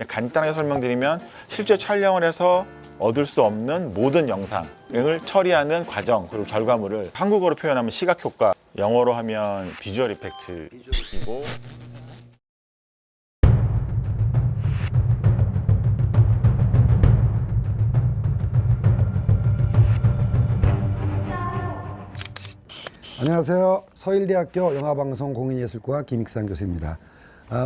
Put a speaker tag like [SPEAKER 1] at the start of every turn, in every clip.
[SPEAKER 1] 간단하게 설명드리면 실제 촬영을 해서 얻을 수 없는 모든 영상을 처리하는 과정 그리고 결과물을 한국어로 표현하면 시각 효과, 영어로 하면 비주얼 이펙트이고
[SPEAKER 2] 안녕하세요. 서일대학교 영화방송 공인예술과 김익상 교수입니다.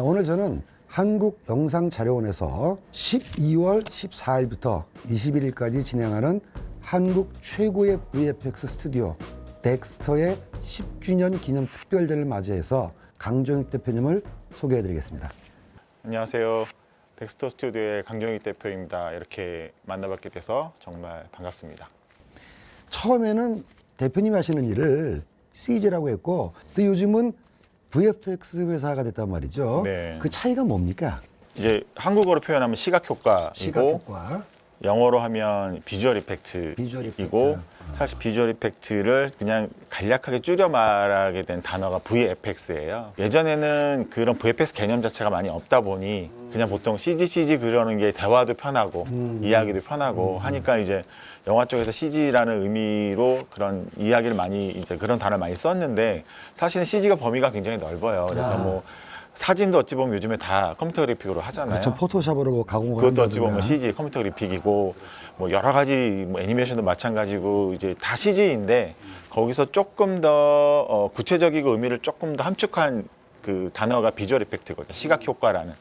[SPEAKER 2] 오늘 저는 한국영상자료원에서 12월 14일부터 21일까지 진행하는 한국 최고의 VFX 스튜디오 덱스터의 10주년 기념 특별대를 맞이해서 강종익 대표님을 소개해드리겠습니다.
[SPEAKER 1] 안녕하세요. 덱스터 스튜디오의 강정익 대표입니다. 이렇게 만나뵙게 돼서 정말 반갑습니다.
[SPEAKER 2] 처음에는 대표님이 하시는 일을 CG라고 했고, 근데 요즘은 VFX 회사가 됐단 말이죠.
[SPEAKER 1] 네.
[SPEAKER 2] 그 차이가 뭡니까?
[SPEAKER 1] 이제 한국어로 표현하면 시각 효과이고
[SPEAKER 2] 시각 효과.
[SPEAKER 1] 영어로 하면 비주얼 이펙트이고
[SPEAKER 2] 비주얼 이펙트.
[SPEAKER 1] 사실 비주얼 이펙트를 그냥 간략하게 줄여 말하게 된 단어가 VFX예요. 예전에는 그런 VFX 개념 자체가 많이 없다 보니 그냥 보통 CG 그려는 게 대화도 편하고 이야기도 편하고 하니까 이제 영화 쪽에서 CG라는 의미로 그런 이야기를 많이 이제 그런 단어를 많이 썼는데 사실은 CG가 범위가 굉장히 넓어요. 그래서 뭐 사진도 어찌 보면 요즘에 다 컴퓨터 그래픽으로 하잖아요.
[SPEAKER 2] 그렇죠. 포토샵으로 뭐 가공을
[SPEAKER 1] 그것도 어찌
[SPEAKER 2] 한다든가.
[SPEAKER 1] 보면 CG 컴퓨터 그래픽이고 뭐 여러 가지 뭐 애니메이션도 마찬가지고 이제 다 CG인데 거기서 조금 더 구체적이고 의미를 조금 더 함축한 그 단어가 비주얼 이펙트거든요. 시각 효과라는.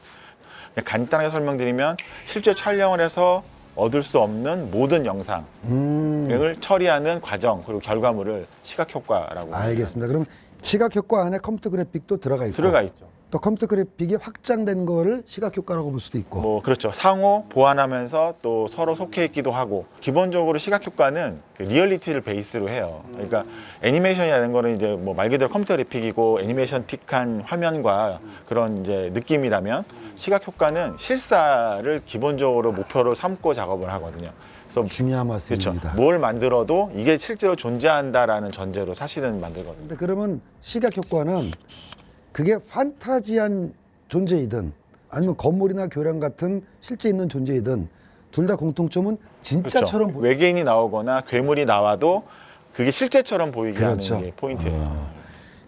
[SPEAKER 1] 그냥 간단하게 설명드리면 실제 촬영을 해서 얻을 수 없는 모든 영상을 처리하는 과정 그리고 결과물을 시각 효과라고
[SPEAKER 2] 알겠습니다. 그럼 시각 효과 안에 컴퓨터 그래픽도 들어가 있고,
[SPEAKER 1] 들어가 있죠.
[SPEAKER 2] 또 컴퓨터 그래픽이 확장된 거를 시각 효과라고 볼 수도 있고.
[SPEAKER 1] 뭐 그렇죠. 상호 보완하면서 또 서로 속해 있기도 하고 기본적으로 시각 효과는 그 리얼리티를 베이스로 해요. 그러니까 애니메이션이라는 거는 이제 뭐 말 그대로 컴퓨터 그래픽이고 애니메이션틱한 화면과 그런 이제 느낌이라면 시각 효과는 실사를 기본적으로 목표로 삼고 작업을 하거든요. 그래서
[SPEAKER 2] 중요한
[SPEAKER 1] 그렇죠.
[SPEAKER 2] 말씀입니다.
[SPEAKER 1] 뭘 만들어도 이게 실제로 존재한다라는 전제로 사실은 만들거든요.
[SPEAKER 2] 근데 그러면 시각 효과는 그게 판타지한 존재이든 아니면 건물이나 교량 같은 실제 있는 존재이든 둘 다 공통점은 진짜처럼
[SPEAKER 1] 그렇죠. 외계인이 나오거나 괴물이 나와도 그게 실제처럼 보이게
[SPEAKER 2] 그렇죠.
[SPEAKER 1] 하는 게 포인트예요.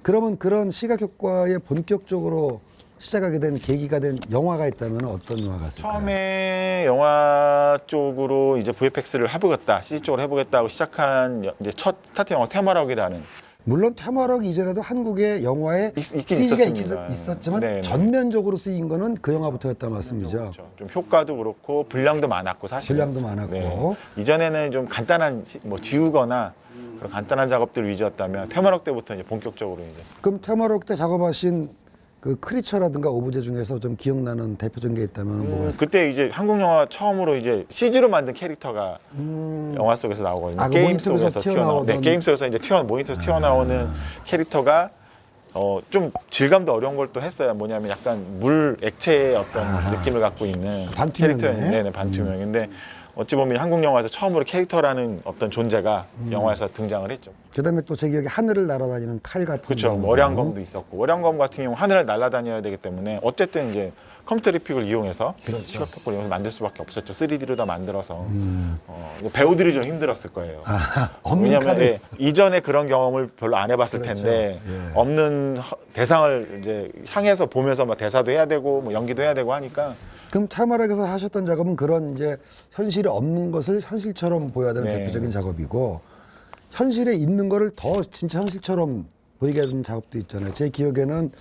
[SPEAKER 2] 그러면 그런 시각 효과에 본격적으로 시작하게 된 계기가 된 영화가 있다면 어떤 영화가 있을까요?
[SPEAKER 1] 처음에 영화 쪽으로 이제 VFX를 해보겠다, CG 쪽으로 해보겠다고 시작한 이제 첫 스타트 영화 테마럭이라는
[SPEAKER 2] 물론 테마럭 이전에도 한국의 영화에
[SPEAKER 1] 있긴
[SPEAKER 2] CG가
[SPEAKER 1] 있었습니다.
[SPEAKER 2] 있었지만
[SPEAKER 1] 네네.
[SPEAKER 2] 전면적으로 쓰인 거는 그 영화부터였단 말씀이죠.
[SPEAKER 1] 그렇죠. 좀 효과도 그렇고 분량도 많았고 사실
[SPEAKER 2] 분량도 많았고.
[SPEAKER 1] 이전에는 좀 간단한 뭐 지우거나 그런 간단한 작업들 위주였다면 테마럭 때부터 이제 본격적으로 이제
[SPEAKER 2] 그럼 테마럭 때 작업하신 그 크리처라든가 오브제 중에서 좀 기억나는 대표적인 게 있다면 뭐가 있을까요?
[SPEAKER 1] 그때 이제 한국 영화 처음으로 이제 CG로 만든 캐릭터가 영화 속에서 나오거든요.
[SPEAKER 2] 아, 그
[SPEAKER 1] 게임
[SPEAKER 2] 모니터에서
[SPEAKER 1] 속에서 튀어나오는
[SPEAKER 2] 튀어나오던-
[SPEAKER 1] 게임 속에서 이제 모니터에서 튀어나오는 캐릭터가 좀 질감도 어려운 걸 또 했어요. 뭐냐면 약간 물 액체의 어떤 느낌을 갖고 있는
[SPEAKER 2] 반투명이네.
[SPEAKER 1] 캐릭터였는데, 네, 반투명인데 어찌 보면 한국 영화에서 처음으로 캐릭터라는 어떤 존재가 영화에서 등장을 했죠.
[SPEAKER 2] 그다음에 또 제 기억에 하늘을 날아다니는 칼 같은
[SPEAKER 1] 그렇죠.
[SPEAKER 2] 경우.
[SPEAKER 1] 월양검도 있었고 월양검 같은 경우 하늘을 날아다녀야 되기 때문에 어쨌든 이제 컴퓨터 그래픽을 이용해서 시각 효과를 이용해서 만들 수밖에 없었죠. 3D로 다 만들어서 배우들이 좀 힘들었을 거예요.
[SPEAKER 2] 없는
[SPEAKER 1] 왜냐하면
[SPEAKER 2] 칼을
[SPEAKER 1] 이전에 그런 경험을 별로 안 해봤을
[SPEAKER 2] 그렇죠.
[SPEAKER 1] 텐데
[SPEAKER 2] 예.
[SPEAKER 1] 없는 대상을 이제 향해서 보면서 막 대사도 해야 되고 뭐 연기도 해야 되고 하니까
[SPEAKER 2] 그럼 테마락에서 하셨던 작업은 그런 이제 현실에 없는 것을 현실처럼 보여야 되는
[SPEAKER 1] 네.
[SPEAKER 2] 대표적인 작업이고 현실에 있는 거를 더 진짜 현실처럼 보이게 하는 작업도 있잖아요. 제 기억에는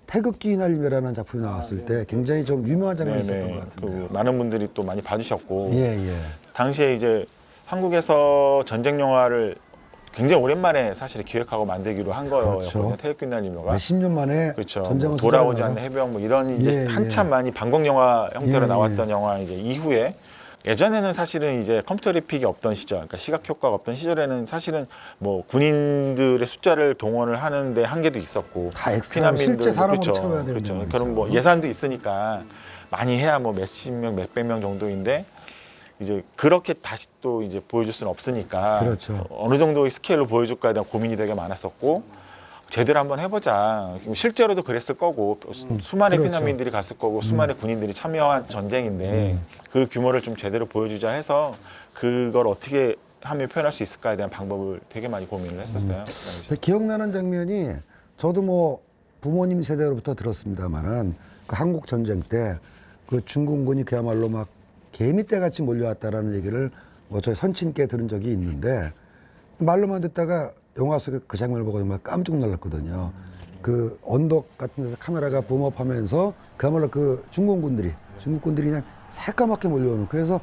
[SPEAKER 2] 태극기 휘날림이라는 작품이 나왔을 때 굉장히 좀 유명한 장면이 있었던 것 같은데요.
[SPEAKER 1] 그 많은 분들이 또 많이 봐주셨고
[SPEAKER 2] 예.
[SPEAKER 1] 당시에 이제 한국에서 전쟁 영화를 굉장히 오랜만에 사실 기획하고 만들기로 한 거였거든요.
[SPEAKER 2] 그렇죠.
[SPEAKER 1] 태극기 휘날림이가.
[SPEAKER 2] 몇십 년 만에
[SPEAKER 1] 그렇죠.
[SPEAKER 2] 전쟁을
[SPEAKER 1] 뭐 돌아오지
[SPEAKER 2] 수행하다가
[SPEAKER 1] 않는 해병 뭐 이런 이제
[SPEAKER 2] 예,
[SPEAKER 1] 한참 많이 방공 영화 형태로
[SPEAKER 2] 예,
[SPEAKER 1] 나왔던 영화 이제 이후에 예전에는 사실은 이제 컴퓨터 그래픽이 없던 시절, 그러니까 시각 효과가 없던 시절에는 사실은 뭐 군인들의 숫자를 동원을 하는데 한계도 있었고
[SPEAKER 2] 다 엑스트라 실제 사람으로 채워야 되는
[SPEAKER 1] 그렇죠.
[SPEAKER 2] 경우가
[SPEAKER 1] 그런 뭐
[SPEAKER 2] 있어요.
[SPEAKER 1] 예산도 있으니까 많이 해야 뭐 몇십 명, 몇백 명 정도인데 이제 그렇게 다시 또 이제 보여줄 수는 없으니까
[SPEAKER 2] 그렇죠.
[SPEAKER 1] 어느 정도의 스케일로 보여줄까에 대한 고민이 되게 많았었고 제대로 한번 해보자. 실제로도 그랬을 거고 수많은
[SPEAKER 2] 그렇죠.
[SPEAKER 1] 피난민들이 갔을 거고 수많은 군인들이 참여한 전쟁인데 그 규모를 좀 제대로 보여주자 해서 그걸 어떻게 하면 표현할 수 있을까에 대한 방법을 되게 많이 고민을 했었어요. 그 당시에.
[SPEAKER 2] 기억나는 장면이 저도 뭐 부모님 세대로부터 들었습니다만은 그 한국 전쟁 때 그 중공군이 그야말로 막 개미떼 같이 몰려왔다라는 얘기를 뭐 저희 선친께 들은 적이 있는데 말로만 듣다가 영화 속에 그 장면을 보고 정말 깜짝 놀랐거든요. 그 언덕 같은 데서 카메라가 붐업하면서 그야말로 그 중국군들이 그냥 새까맣게 몰려오는. 그래서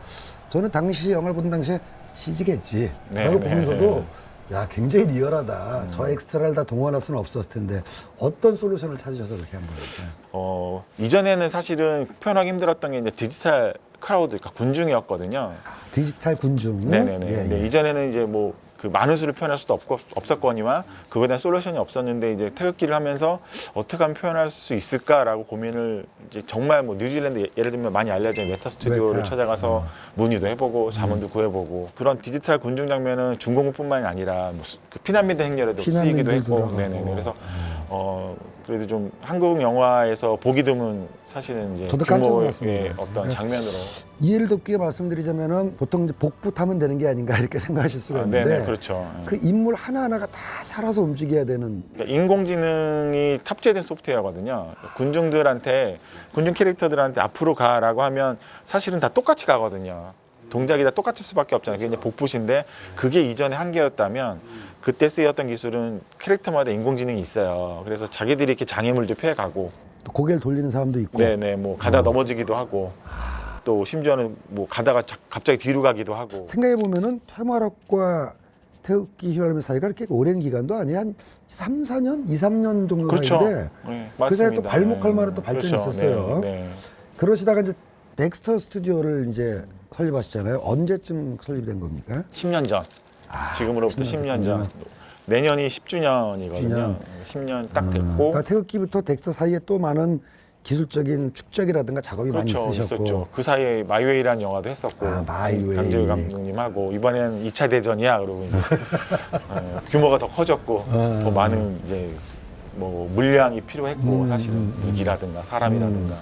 [SPEAKER 2] 저는 당시 영화를 보던 당시에 CG겠지 라고 보면서도 야 굉장히 리얼하다. 저 엑스트라를 다 동원할 수는 없었을 텐데 어떤 솔루션을 찾으셔서 그렇게 한 거예요?
[SPEAKER 1] 이전에는 사실은 표현하기 힘들었던 게 이제 디지털 크라우드, 그러니까 군중이었거든요.
[SPEAKER 2] 디지털 군중.
[SPEAKER 1] 네네네.
[SPEAKER 2] 예,
[SPEAKER 1] 근데
[SPEAKER 2] 예.
[SPEAKER 1] 이전에는 이제 뭐 그 많은 수를 표현할 수도 없었거니와 그거에 대한 솔루션이 없었는데 이제 태극기를 하면서 어떻게 하면 표현할 수 있을까라고 고민을 이제 정말 뭐 뉴질랜드 예를 들면 많이 알려진 메타 스튜디오를
[SPEAKER 2] 메타.
[SPEAKER 1] 찾아가서 문의도 해보고 자문도 구해보고 그런 디지털 군중 장면은 중공군뿐만이 아니라 뭐 그 피난민들 행렬에도 쓰이기도 했고,
[SPEAKER 2] 들어가고.
[SPEAKER 1] 네네네. 그래서 그래도 좀 한국 영화에서 보기 드문 사실은 이제
[SPEAKER 2] 저도 깜짝
[SPEAKER 1] 규모의
[SPEAKER 2] 놀랐습니다.
[SPEAKER 1] 어떤 장면으로.
[SPEAKER 2] 이해를 돕게 말씀드리자면은 보통 이제 복부 타면 되는 게 아닌가 이렇게 생각하실 수가 있는데
[SPEAKER 1] 네네, 그렇죠.
[SPEAKER 2] 그 인물 하나하나가 다 살아서 움직여야 되는.
[SPEAKER 1] 그러니까 인공지능이 탑재된 소프트웨어거든요. 군중들한테, 군중 캐릭터들한테 앞으로 가라고 하면 사실은 다 똑같이 가거든요. 동작이 다 똑같을 수밖에 없잖아요. 그게 이제 복붙인데 그게 이전에 한계였다면 그때 쓰였던 기술은 캐릭터마다 인공지능이 있어요. 그래서 자기들이 이렇게 장애물도 피해가고,
[SPEAKER 2] 또 고개를 돌리는 사람도 있고.
[SPEAKER 1] 네네, 뭐 가다 넘어지기도 하고, 또 심지어는 뭐 가다가 갑자기 뒤로 가기도 하고.
[SPEAKER 2] 생각해 보면은 퇴마락과 태극기 휘날리며 사이가 그렇게 오랜 기간도 아니야. 한 3, 4년, 2, 3년 정도
[SPEAKER 1] 그렇죠.
[SPEAKER 2] 사이인데
[SPEAKER 1] 네,
[SPEAKER 2] 그 사이에 또
[SPEAKER 1] 맞습니다.
[SPEAKER 2] 발목할 만한 또 발전이
[SPEAKER 1] 그렇죠.
[SPEAKER 2] 있었어요.
[SPEAKER 1] 네, 네.
[SPEAKER 2] 그러시다가 이제 덱스터 스튜디오를 이제 설립하셨잖아요. 언제쯤 설립된 겁니까?
[SPEAKER 1] 10년 전. 지금으로부터 10년 전. 내년이 10주년이거든요. 10년 딱 됐고.
[SPEAKER 2] 그러니까 태극기부터 덱스터 사이에 또 많은 기술적인 축적이라든가 작업이
[SPEAKER 1] 그렇죠,
[SPEAKER 2] 많이 있으셨고.
[SPEAKER 1] 있었죠. 그 사이에 마이웨이라는 영화도 했었고,
[SPEAKER 2] 마이웨이.
[SPEAKER 1] 강재우 감독님하고 이번엔 2차 대전이야 그러고 이제 규모가 더 커졌고 더 많은 이제 뭐 물량이 필요했고 사실은 무기라든가 사람이라든가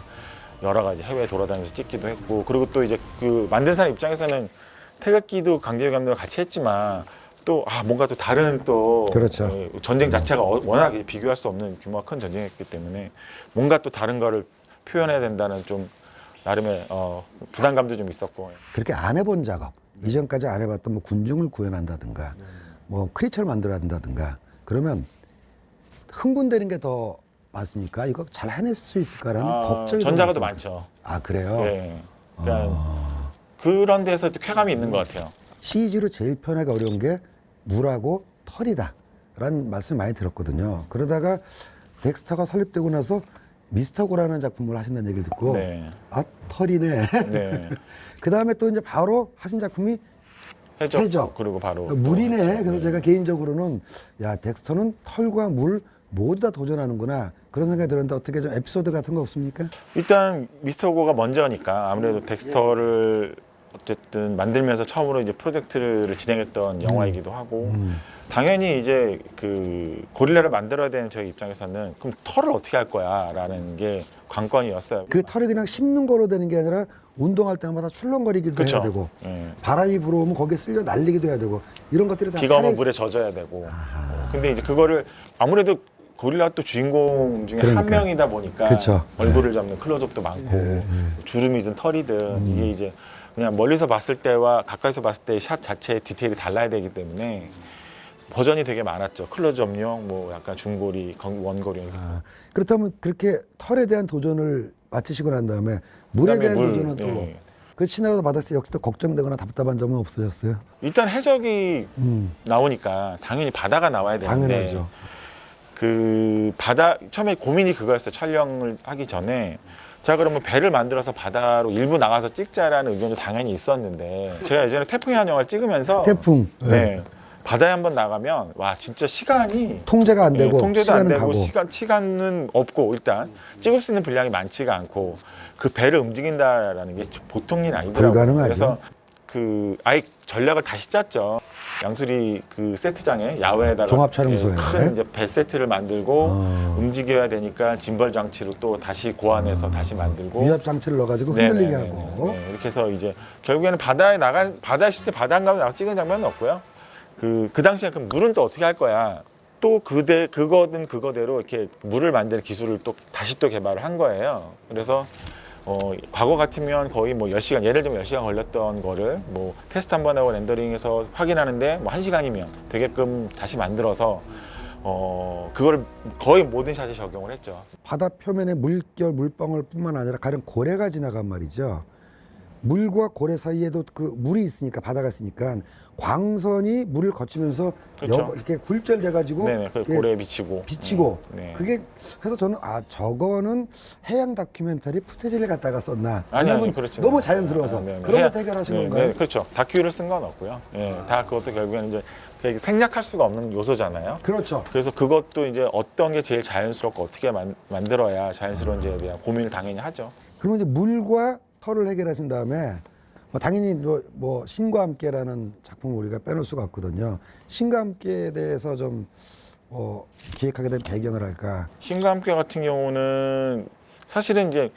[SPEAKER 1] 여러 가지 해외 돌아다니면서 찍기도 했고 그리고 또 이제 그 만든 사람 입장에서는 태극기도 강재우 감독과 같이 했지만 또 뭔가 또 다른 또
[SPEAKER 2] 그렇죠.
[SPEAKER 1] 전쟁 자체가 워낙 비교할 수 없는 규모가 큰 전쟁이었기 때문에 뭔가 또 다른 거를 표현해야 된다는 좀 나름의 부담감도 좀 있었고.
[SPEAKER 2] 그렇게 안 해본 작업, 이전까지 안 해봤던 뭐 군중을 구현한다든가 뭐 크리처를 만들어야 된다든가 그러면 흥분되는 게 더 많습니까? 이거 잘 해낼 수 있을까라는 걱정이
[SPEAKER 1] 전자가 더
[SPEAKER 2] 좀
[SPEAKER 1] 많죠.
[SPEAKER 2] 아 그래요?
[SPEAKER 1] 네. 그러니까 그런 데서 또 쾌감이 있는 것 같아요.
[SPEAKER 2] CG로 제일 편하기 어려운 게 물하고 털이다 라는 말씀 많이 들었거든요. 그러다가 덱스터가 설립되고 나서 미스터고라는 작품을 하신다는 얘기를 듣고
[SPEAKER 1] 네.
[SPEAKER 2] 아 털이네.
[SPEAKER 1] 네.
[SPEAKER 2] 그 다음에 또 이제 바로 하신 작품이 해적.
[SPEAKER 1] 그리고 바로
[SPEAKER 2] 물이네.
[SPEAKER 1] 또 했죠.
[SPEAKER 2] 그래서 제가 개인적으로는 야 덱스터는 털과 물 모두 다 도전하는구나 그런 생각이 들었는데 어떻게 좀 에피소드 같은 거 없습니까?
[SPEAKER 1] 일단 미스터 고가 먼저니까 아무래도 덱스터를 어쨌든 만들면서 처음으로 이제 프로젝트를 진행했던 영화이기도 하고 당연히 이제 그 고릴라를 만들어야 되는 저희 입장에서는 그럼 털을 어떻게 할 거야라는 게 관건이었어요.
[SPEAKER 2] 그 털이 그냥 씹는 거로 되는 게 아니라 운동할 때마다 출렁거리기도
[SPEAKER 1] 그쵸.
[SPEAKER 2] 해야 되고
[SPEAKER 1] 예.
[SPEAKER 2] 바람이 불어오면 거기에 쓸려 날리기도 해야 되고 이런 것들이 다
[SPEAKER 1] 비가 오면
[SPEAKER 2] 살아있-
[SPEAKER 1] 물에 젖어야 되고. 근데 이제 그거를 아무래도 고릴라 또 주인공 중에
[SPEAKER 2] 그러니까.
[SPEAKER 1] 한 명이다 보니까
[SPEAKER 2] 그쵸.
[SPEAKER 1] 얼굴을 잡는 클로즈업도 많고 주름이든 털이든 이게 이제 그냥 멀리서 봤을 때와 가까이서 봤을 때 샷 자체의 디테일이 달라야 되기 때문에 버전이 되게 많았죠. 클로즈업용, 뭐 약간 중고리, 원고리.
[SPEAKER 2] 그렇다면 그렇게 털에 대한 도전을 마치시고 난 다음에 물에
[SPEAKER 1] 그다음에
[SPEAKER 2] 대한
[SPEAKER 1] 물,
[SPEAKER 2] 도전은 또
[SPEAKER 1] 예.
[SPEAKER 2] 그 시나리오 받았을 때 역시 또 걱정되거나 답답한 점은 없으셨어요?
[SPEAKER 1] 일단 해적이 나오니까 당연히 바다가 나와야 되는데
[SPEAKER 2] 당연하죠.
[SPEAKER 1] 그 바다 처음에 고민이 그거였어요. 촬영을 하기 전에 자 그러면 배를 만들어서 바다로 일부 나가서 찍자라는 의견도 당연히 있었는데 제가 예전에 태풍이라는 영화를 찍으면서
[SPEAKER 2] 태풍.
[SPEAKER 1] 네. 바다에 한번 나가면 와 진짜 시간이
[SPEAKER 2] 통제가 안 되고
[SPEAKER 1] 통제도 안
[SPEAKER 2] 시간은
[SPEAKER 1] 되고
[SPEAKER 2] 가고.
[SPEAKER 1] 시간은 없고 일단 찍을 수 있는 분량이 많지가 않고 그 배를 움직인다라는 게 보통 일이 아니더라고요.
[SPEAKER 2] 불가능하죠.
[SPEAKER 1] 그래서 그 아예 전략을 다시 짰죠. 양수리 그 세트장에 야외에다가
[SPEAKER 2] 종합 촬영소에.
[SPEAKER 1] 큰 이제 배 세트를 만들고 움직여야 되니까 짐벌 장치로 또 다시 고안해서 다시 만들고
[SPEAKER 2] 위압 장치를 넣어가지고 흔들리게 하고.
[SPEAKER 1] 네, 이렇게 해서 이제 결국에는 바다에 실제 바다 안 가면 나가 찍은 장면은 없고요. 그 당시에 그 물은 또 어떻게 할 거야? 또 그거든 그거대로 이렇게 물을 만드는 기술을 또 다시 또 개발을 한 거예요. 그래서 과거 같으면 거의 뭐 10시간, 예를 들면 10시간 걸렸던 거를 뭐 테스트 한 번 하고 렌더링해서 확인하는데 뭐 1시간이면 되게끔 다시 만들어서 그걸 거의 모든 샷에 적용을 했죠.
[SPEAKER 2] 바다 표면에 물결, 물방울 뿐만 아니라 가령 고래가 지나간 말이죠. 물과 고래 사이에도 그 물이 있으니까, 바다가 있으니까 광선이 물을 거치면서
[SPEAKER 1] 그렇죠.
[SPEAKER 2] 이렇게 굴절돼가지고
[SPEAKER 1] 네네, 그 고래에 비치고.
[SPEAKER 2] 네. 그게 그래서 저는 저거는 해양 다큐멘터리 푸테지를 갖다가 썼나?
[SPEAKER 1] 아니,
[SPEAKER 2] 왜냐면
[SPEAKER 1] 그렇지는
[SPEAKER 2] 너무
[SPEAKER 1] 않아요.
[SPEAKER 2] 자연스러워서
[SPEAKER 1] 네, 네.
[SPEAKER 2] 그런 것도 해결하신
[SPEAKER 1] 네,
[SPEAKER 2] 건가요?
[SPEAKER 1] 네, 그렇죠. 다큐를 쓴 건 없고요. 예, 다 그것도 결국에는 이제 생략할 수가 없는 요소잖아요.
[SPEAKER 2] 그렇죠.
[SPEAKER 1] 그래서 그것도 이제 어떤 게 제일 자연스럽고 어떻게 만들어야 자연스러운지에 대한 고민을 당연히 하죠.
[SPEAKER 2] 그러면 이제 물과 털을 해결하신 다음에 당연히 뭐 신과 함께라는 작품을 우리가 빼놓을 수가 없거든요. 신과 함께에 대해서 좀 기획하게 된 배경을 할까?
[SPEAKER 1] 신과 함께 같은 경우는 사실은 이제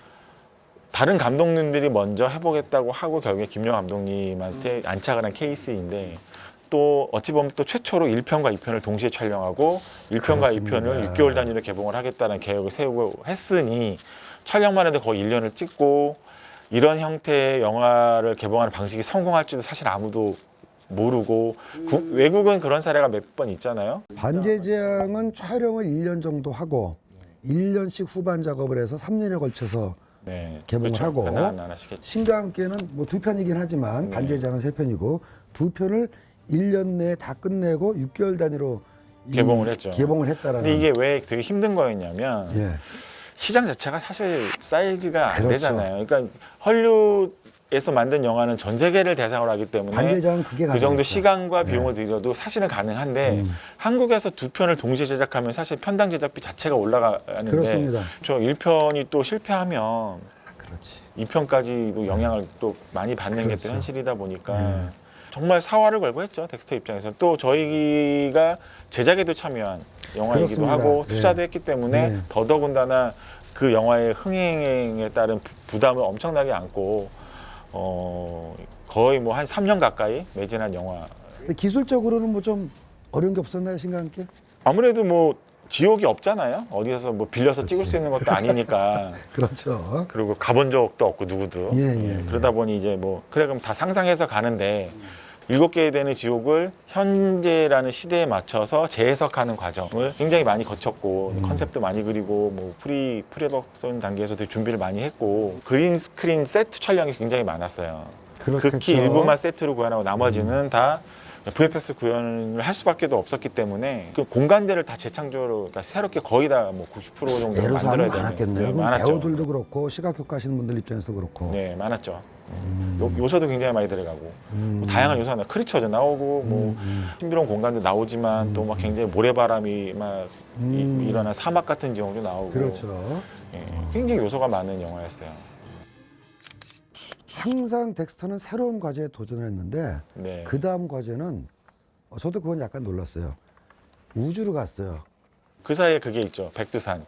[SPEAKER 1] 다른 감독님들이 먼저 해보겠다고 하고 결국에 김영 감독님한테 안착을 한 케이스인데 또 어찌 보면 또 최초로 1편과 2편을 동시에 촬영하고 1편과
[SPEAKER 2] 그렇습니다.
[SPEAKER 1] 2편을 6개월 단위로 개봉을 하겠다는 계획을 세우고 했으니 촬영만 해도 거의 1년을 찍고 이런 형태의 영화를 개봉하는 방식이 성공할 줄도 사실 아무도 모르고 외국은 그런 사례가 몇 번 있잖아요.
[SPEAKER 2] 반지의 제왕은 촬영을 1년 정도 하고 1년씩 후반 작업을 해서 3년에 걸쳐서
[SPEAKER 1] 네,
[SPEAKER 2] 개봉을
[SPEAKER 1] 그렇죠.
[SPEAKER 2] 하고
[SPEAKER 1] 하나 하시겠죠.
[SPEAKER 2] 신과 함께는 뭐 2편이긴 하지만
[SPEAKER 1] 네.
[SPEAKER 2] 반지의 제왕은 3편이고 2편을 1년 내에 다 끝내고 6개월 단위로
[SPEAKER 1] 개봉을 했죠.
[SPEAKER 2] 개봉을 했다라는.
[SPEAKER 1] 근데 이게 왜 되게 힘든 거였냐면
[SPEAKER 2] 예.
[SPEAKER 1] 시장 자체가 사실 사이즈가 안
[SPEAKER 2] 그렇죠.
[SPEAKER 1] 되잖아요. 그러니까 헐리우드에서 만든 영화는 전 세계를 대상으로 하기 때문에
[SPEAKER 2] 반지의 제왕은 그게
[SPEAKER 1] 그 정도
[SPEAKER 2] 가능했죠.
[SPEAKER 1] 시간과 비용을 들여도 사실은 가능한데 한국에서 2편을 동시에 제작하면 사실 편당 제작비 자체가 올라가는데
[SPEAKER 2] 그렇습니다.
[SPEAKER 1] 저 1편이 또 실패하면
[SPEAKER 2] 그렇지.
[SPEAKER 1] 2편까지도 영향을 또 많이 받는 게 또
[SPEAKER 2] 그렇죠.
[SPEAKER 1] 현실이다 보니까 정말 사활을 걸고 했죠. 덱스터 입장에서. 또 저희가 제작에도 참여한 영화이기도
[SPEAKER 2] 그렇습니다.
[SPEAKER 1] 하고
[SPEAKER 2] 네.
[SPEAKER 1] 투자도 했기 때문에
[SPEAKER 2] 네.
[SPEAKER 1] 더더군다나 그 영화의 흥행에 따른 부담을 엄청나게 안고 거의 뭐 한 3년 가까이 매진한 영화.
[SPEAKER 2] 근데 기술적으로는 뭐 좀 어려운 게 없었나요, 신과 함께?
[SPEAKER 1] 아무래도 뭐 지옥이 없잖아요. 어디서 뭐 빌려서 찍을 수 있는 것도 아니니까.
[SPEAKER 2] 그렇죠.
[SPEAKER 1] 그리고 가본 적도 없고 누구도.
[SPEAKER 2] 예.
[SPEAKER 1] 그러다 보니 이제 뭐 그래 그럼 다 상상해서 가는데 7개 되는 지옥을 현재라는 시대에 맞춰서 재해석하는 과정을 굉장히 많이 거쳤고 컨셉도 많이 그리고 뭐 프리더션 단계에서 되게 준비를 많이 했고 그린 스크린 세트 촬영이 굉장히 많았어요.
[SPEAKER 2] 그렇겠죠.
[SPEAKER 1] 극히 일부만 세트로 구현하고 나머지는 다 VFX 구현을 할 수밖에 없었기 때문에 그 공간들을 다 재창조로 그러니까 새롭게 거의 다 뭐 90% 정도
[SPEAKER 2] 애로사항이
[SPEAKER 1] 만들어야 되는
[SPEAKER 2] 많았겠네요.
[SPEAKER 1] 네,
[SPEAKER 2] 그럼
[SPEAKER 1] 많았죠.
[SPEAKER 2] 배우들도 그렇고 시각효과 하시는 분들 입장에서도 그렇고.
[SPEAKER 1] 네, 많았죠. 요소도 굉장히 많이 들어가고 뭐 다양한 요소가 나 크리처도 나오고 뭐 신비로운 공간도 나오지만 또 막 굉장히 모래바람이 막 일어난 사막 같은 지형도 나오고
[SPEAKER 2] 그렇죠.
[SPEAKER 1] 예, 굉장히 요소가 많은 영화였어요.
[SPEAKER 2] 항상 덱스터는 새로운 과제에 도전을 했는데
[SPEAKER 1] 네.
[SPEAKER 2] 그 다음 과제는 저도 그건 약간 놀랐어요. 우주로 갔어요.
[SPEAKER 1] 그 사이에 그게 있죠. 백두산.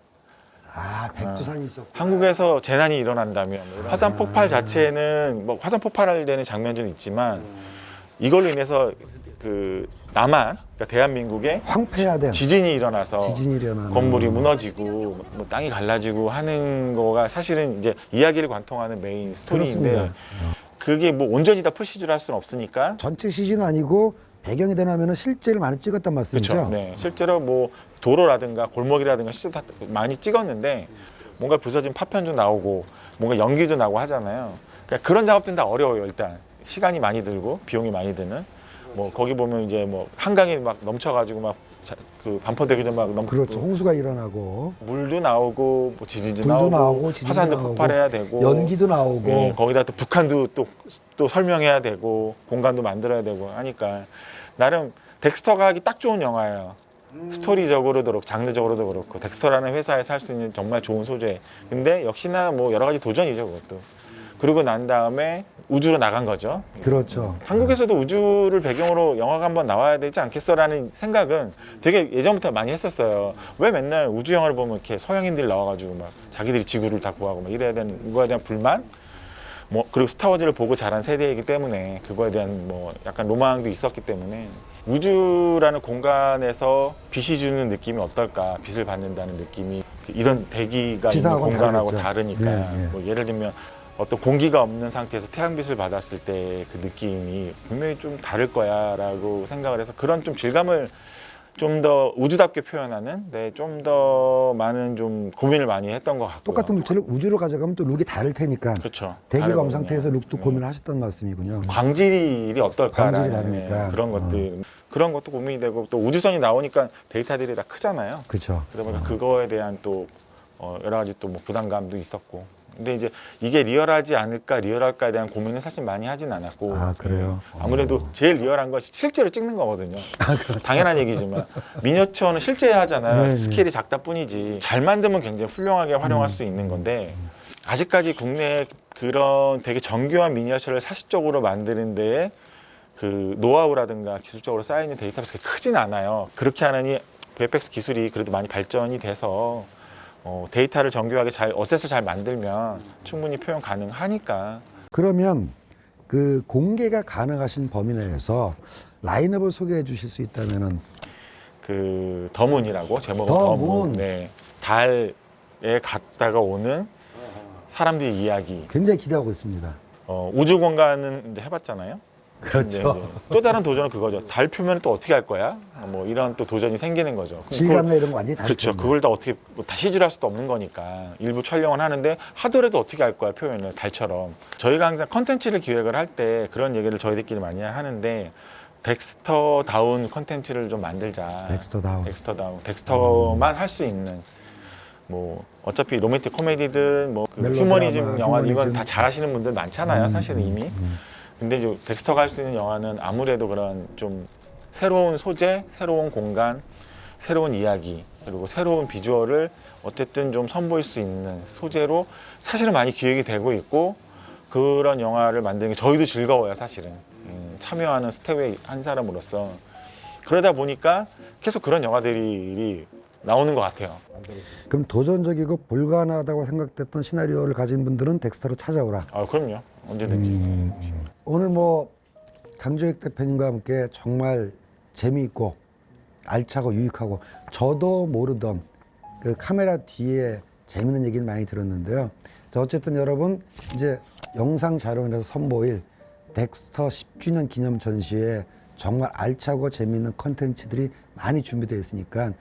[SPEAKER 2] 백두산이 있었고.
[SPEAKER 1] 한국에서 재난이 일어난다면 화산 폭발 자체는 뭐 화산 폭발되는 장면은 있지만 이걸로 인해서 그 남한 그러니까 대한민국에
[SPEAKER 2] 황폐화된
[SPEAKER 1] 지진이 일어나서
[SPEAKER 2] 지진이 일어나는
[SPEAKER 1] 건물이 무너지고 뭐 땅이 갈라지고 하는 거가 사실은 이제 이야기를 관통하는 메인 스토리인데
[SPEAKER 2] 그렇습니다.
[SPEAKER 1] 그게 뭐 온전히 다 풀시즈를 할 수는 없으니까
[SPEAKER 2] 전체 시즌 아니고 배경이 되나면은 실제를 많이 찍었단 말씀이죠.
[SPEAKER 1] 그렇죠. 네, 실제로 뭐 도로라든가 골목이라든가 실제로 다 많이 찍었는데 뭔가 부서진 파편도 나오고 뭔가 연기도 나고 하잖아요. 그러니까 그런 작업들은 다 어려워요. 일단 시간이 많이 들고 비용이 많이 드는. 뭐 거기 보면 이제 뭐 한강이 막 넘쳐가지고 막 그 반포대교도 막 넘고
[SPEAKER 2] 그렇죠. 홍수가 일어나고
[SPEAKER 1] 물도 나오고 뭐 지진도
[SPEAKER 2] 불도 나오고
[SPEAKER 1] 나오고
[SPEAKER 2] 지진도
[SPEAKER 1] 화산도
[SPEAKER 2] 나오고,
[SPEAKER 1] 폭발해야 되고
[SPEAKER 2] 연기도 나오고
[SPEAKER 1] 예, 거기다 또 북한도 또 설명해야 되고 공간도 만들어야 되고 하니까 나름 덱스터가 하기 딱 좋은 영화예요. 스토리적으로도 그렇고 장르적으로도 그렇고 덱스터라는 회사에서 할 수 있는 정말 좋은 소재. 근데 역시나 뭐 여러 가지 도전이죠 그것도. 그러고 난 다음에 우주로 나간 거죠.
[SPEAKER 2] 그렇죠.
[SPEAKER 1] 한국에서도 우주를 배경으로 영화가 한번 나와야 되지 않겠어라는 생각은 되게 예전부터 많이 했었어요. 왜 맨날 우주 영화를 보면 이렇게 서양인들이 나와가지고 막 자기들이 지구를 다 구하고 막 이래야 되는 거에 대한 불만? 뭐 그리고 스타워즈를 보고 자란 세대이기 때문에 그거에 대한 뭐 약간 로망도 있었기 때문에 우주라는 공간에서 빛이 주는 느낌이 어떨까? 빛을 받는다는 느낌이 이런 대기가 있는
[SPEAKER 2] 지상하고는
[SPEAKER 1] 공간하고
[SPEAKER 2] 다르겠죠.
[SPEAKER 1] 다르니까
[SPEAKER 2] 예, 예.
[SPEAKER 1] 뭐 예를 들면 어떤 공기가 없는 상태에서 태양빛을 받았을 때 그 느낌이 분명히 좀 다를 거야라고 생각을 해서 그런 좀 질감을 좀 더 우주답게 표현하는 좀 더 많은 좀 고민을 많이 했던 것 같고요.
[SPEAKER 2] 똑같은 물체를 우주로 가져가면 또 룩이 다를 테니까
[SPEAKER 1] 그렇죠.
[SPEAKER 2] 대기가
[SPEAKER 1] 다르거든요.
[SPEAKER 2] 없는 상태에서 룩도 고민을 하셨던 말씀이군요.
[SPEAKER 1] 광질이 어떨까라는
[SPEAKER 2] 광질이 다르니까.
[SPEAKER 1] 그런 것들 그런 것도 고민이 되고 또 우주선이 나오니까 데이터들이 다 크잖아요.
[SPEAKER 2] 그렇죠.
[SPEAKER 1] 그러다 보니까 그거에 대한 또 여러 가지 또 뭐 부담감도 있었고. 근데 이제 이게 리얼하지 않을까 리얼할까에 대한 고민은 사실 많이 하진 않았고.
[SPEAKER 2] 아, 그래요?
[SPEAKER 1] 아무래도 제일 리얼한 것이 실제로 찍는 거거든요.
[SPEAKER 2] 그렇죠.
[SPEAKER 1] 당연한 얘기지만 미니어처는 실제 하잖아요.
[SPEAKER 2] 네,
[SPEAKER 1] 스케일이 작다 뿐이지. 잘 만들면 굉장히 훌륭하게 활용할 수 있는 건데 아직까지 국내에 그런 되게 정교한 미니어처를 사실적으로 만드는 데에 그 노하우라든가 기술적으로 쌓여있는 데이터가 크진 않아요. 그렇게 하느니 VFX 기술이 그래도 많이 발전이 돼서 데이터를 정교하게 어셋을 잘 만들면 충분히 표현 가능하니까.
[SPEAKER 2] 그러면 그 공개가 가능하신 범위 내에서 라인업을 소개해 주실 수 있다면은
[SPEAKER 1] 그 더문이라고 제목은
[SPEAKER 2] 더
[SPEAKER 1] 더문.
[SPEAKER 2] 문.
[SPEAKER 1] 네, 달에 갔다가 오는 사람들의 이야기.
[SPEAKER 2] 굉장히 기대하고 있습니다.
[SPEAKER 1] 우주 공간은 이제 해봤잖아요.
[SPEAKER 2] 그렇죠.
[SPEAKER 1] 근데 이제 또 다른 도전은 그거죠. 달 표면은 또 어떻게 할 거야? 뭐 이런 또 도전이 생기는 거죠. 그럼
[SPEAKER 2] 질감이나 이런 거 완전히 다를
[SPEAKER 1] 그렇죠.
[SPEAKER 2] 텐데.
[SPEAKER 1] 그걸 다 어떻게 다 시술할 수도 없는 거니까 일부 촬영은 하는데 하더라도 어떻게 할 거야 표현을 달처럼. 저희가 항상 컨텐츠를 기획을 할 때 그런 얘기를 저희들끼리 많이 하는데 덱스터다운 컨텐츠를 좀 만들자.
[SPEAKER 2] 덱스터다운.
[SPEAKER 1] 덱스터만 할 수 있는. 뭐 어차피 로맨틱 코미디든 뭐 그
[SPEAKER 2] 멜로드라마,
[SPEAKER 1] 휴머니즘 영화 이건
[SPEAKER 2] 휴머니즘.
[SPEAKER 1] 다 잘하시는 분들 많잖아요. 사실은 이미. 근데 이제 덱스터가 할 수 있는 영화는 아무래도 그런 좀 새로운 소재, 새로운 공간, 새로운 이야기 그리고 새로운 비주얼을 어쨌든 좀 선보일 수 있는 소재로 사실은 많이 기획이 되고 있고 그런 영화를 만드는 게 저희도 즐거워요. 사실은 참여하는 스태프의 한 사람으로서 그러다 보니까 계속 그런 영화들이 나오는 것 같아요.
[SPEAKER 2] 그럼 도전적이고 불가능하다고 생각됐던 시나리오를 가진 분들은 덱스터로 찾아오라.
[SPEAKER 1] 아 그럼요. 언제든지.
[SPEAKER 2] 오늘 뭐 강조익 대표님과 함께 정말 재미있고 알차고 유익하고 저도 모르던 그 카메라 뒤에 재미있는 얘기를 많이 들었는데요. 자, 어쨌든 여러분 이제 영상 자료원에서 선보일 덱스터 10주년 기념 전시에 정말 알차고 재미있는 컨텐츠들이 많이 준비되어 있으니까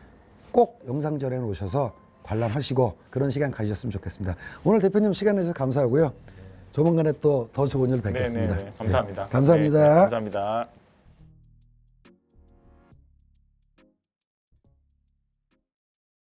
[SPEAKER 2] 꼭 영상 자료원 오셔서 관람하시고 그런 시간 가지셨으면 좋겠습니다. 오늘 대표님 시간 내주셔서 감사하고요. 조만간에 또 더 좋은 일 뵙겠습니다.
[SPEAKER 1] 네네. 감사합니다.
[SPEAKER 2] 네, 감사합니다.
[SPEAKER 1] 네, 감사합니다.